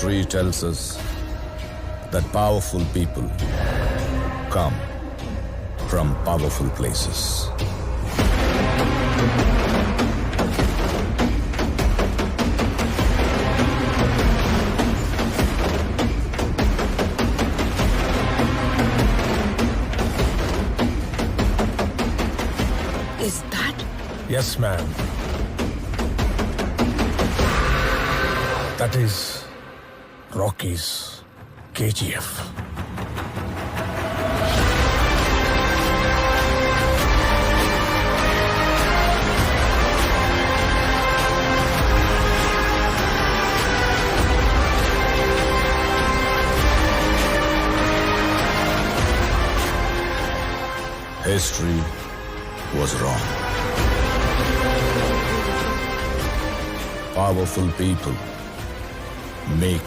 History tells us that powerful people come from powerful places. Is that? Yes, ma'am. That is Rocky's KGF. History was wrong. Powerful people make